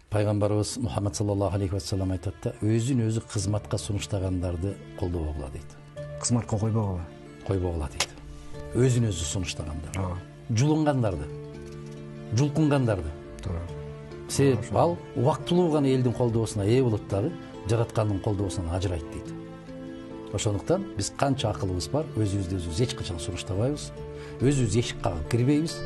Пайгамбарыбыз Мухаммад саллаллаху алейхи ва саллям айтат да, өзүн өзү кызматка сунуштагандарды колдобогула дейт. Кызматка койбогула. Койбогула дейт. Өзүн өзү сунуштагандарды. Жулунгандарды. Жулкунгандарды. Туура. Себеп ал убактылуу гана элдин колдоосуна ээ болот дагы, жараткандын колдоосунан ажырайт дейт. Ошондуктан биз канча акылыбыз бар, өзүбүздү өзүбүз эч качан суруштабайбыз. Өзүбүз эшик кагып кирбейбиз.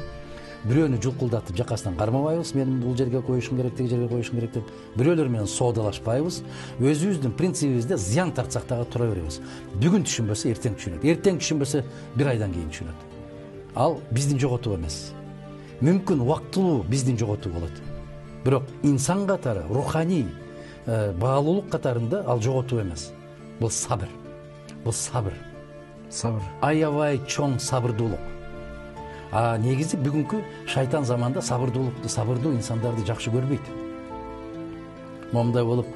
Бирөөнү жулкулдатып жакасынан кармабайбыз, менин бул жерге коюшум керек, тиги жерге коюшум керек деп. Бирөөлөр менен соодалашпайбыз. Өзүбүздүн принцибибизде зыян тартсак дагы тура беребиз. Бүгүн түшүнбөсө эртең түшүнөт. Эртең түшүнбөсө бир айдан кийин түшүнөт. Ал биздин жоготуу эмес. Мүмкүн убактылуу биздин жоготуу болот. Бирок инсан катары, руханий баалуулук катарында ал жоготуу эмес. Бул сабыр. Бул сабыр. Сабыр. Аябай чоң сабырдуулук. Негизи бүгүнкү шайтан заманда сабырдуу инсандарды жакшы көрбөйт. Момундай болуп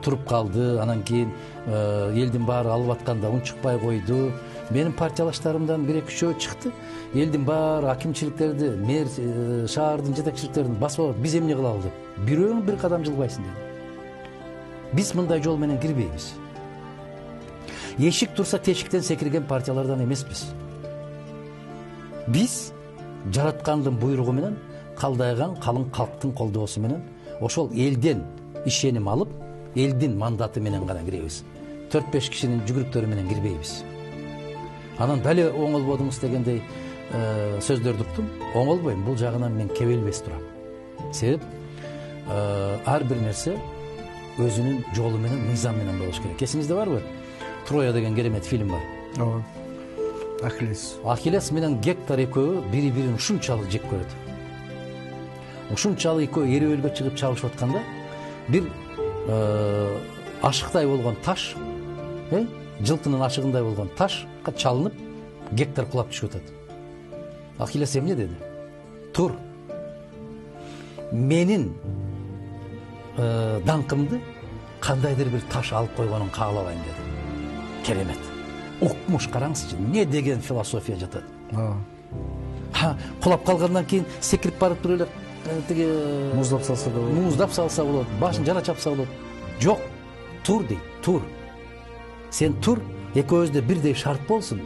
туруп калды, анан кийин элдин баары алып атканда унчукпай койду. Менин партиялаштарымдан 1-2 чыкты. Элдин баары акимчиликтерди, мэр шаардын жетекчиликтерин басып алып, биз эмне кылалы деп. Бирөөң бир кадам жылбайсың деди. Биз мындай жол менен кирбейбиз. Эшик турса тешиктен секирген партиялардан эмеспиз. Биз жараткандын буйругу менен, калдайган калың калктын колдоосу менен, ошол элден ишеним алып, элдин мандаты менен гана киребиз. 4-5 кишинин жүгүрүктөрү менен кирбейбиз. Анан дали оңолбодуңуз дегендей сөздөрдү уктум. Оңолбойм, бул жагынан мен кебелбес турам. Себеп ар бир нерсе өзүнүн жолу менен, мыйзам менен болуш керек. Эсиңизде барбы? Троя деген керемет фильм бар. Ооба. Ахиллес менен Гектор экөө бири-бирин ушунчалык жек көрөт. Ушунчалык экөө эриөлгө чыгып чабышып атканда бир ашыктай болгон таш, жылкынын ашыгындай болгон ташка чалынып, Гектор кулап түшүп атат. Ахиллес эмне деди? Тур. Менин даңкымды кандайдыр бир таш алып койгонун каалабайм деди. Керемет. Укмуш, караңызчы, не деген философия жатат. Кулап калгандан кийин секирип барып туруп эле тиги муздап салса болот, башын жара чапса болот. Жок, тур дейт, тур. Сен тур, экөөбүздө бирдей шарт болсун.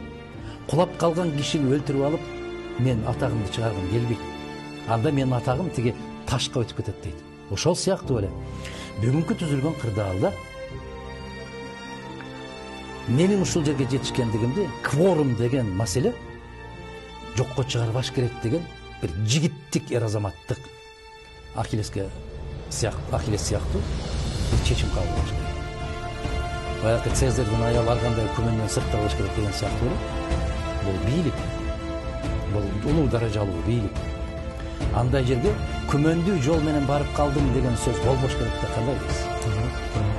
Кулап калган кишини өлтүрүп алып, мен атагымды чыгаргым келбейт. Анда менин атагым тиги ташка өтүп кетет дейт. Ошол сыяктуу эле. Бүгүнкү түзүлгөн кырдаалда менин ушул жерге жетишкендигимди кворум деген маселе жокко чыгарбаш керек деген бир жигиттик эр-азаматтык Ахиллес сыяктуу бир чечим кабыл кылыш керек. Баягы Цезарьдын аялы аргандай күмөндөн сыртта болуш керек деген сыяктуу эле. Бул бийлик. Бул улуу даражалуу бийлик. Андай жерге күмөндүү жол менен барып калдым деген сөз болбош керек да, кандай дейсиз?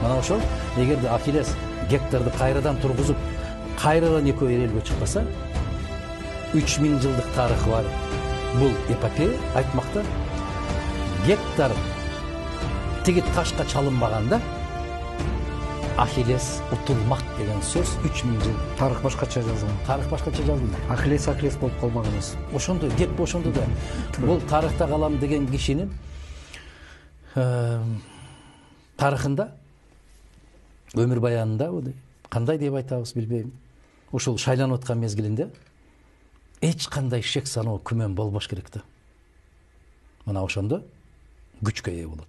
Мана ошол, эгерде Ахиллес Гекторду кайрадан тургузуп, кайрадан экөө эриөлгө чыкпаса, 3000 жылдык тарыхы бар бул эпопея айтмакта, Гектор тиги ташка чалынбаганда Ахиллес утулмак деген сөз 3000 жыл. Тарых башкача жазылган. Тарых башкача жазылган. Ахиллес болуп калмаган эмес. Ошондой кеп ошондо да. Бул тарыхта калам деген кишинин тарыхында өмүр баянында кандай деп айтабыз билбейм. Ушул шайланып аткан мезгилинде эч кандай шек саноо күмөн болбош керек да. Мына ошондо күчкө ээ болот.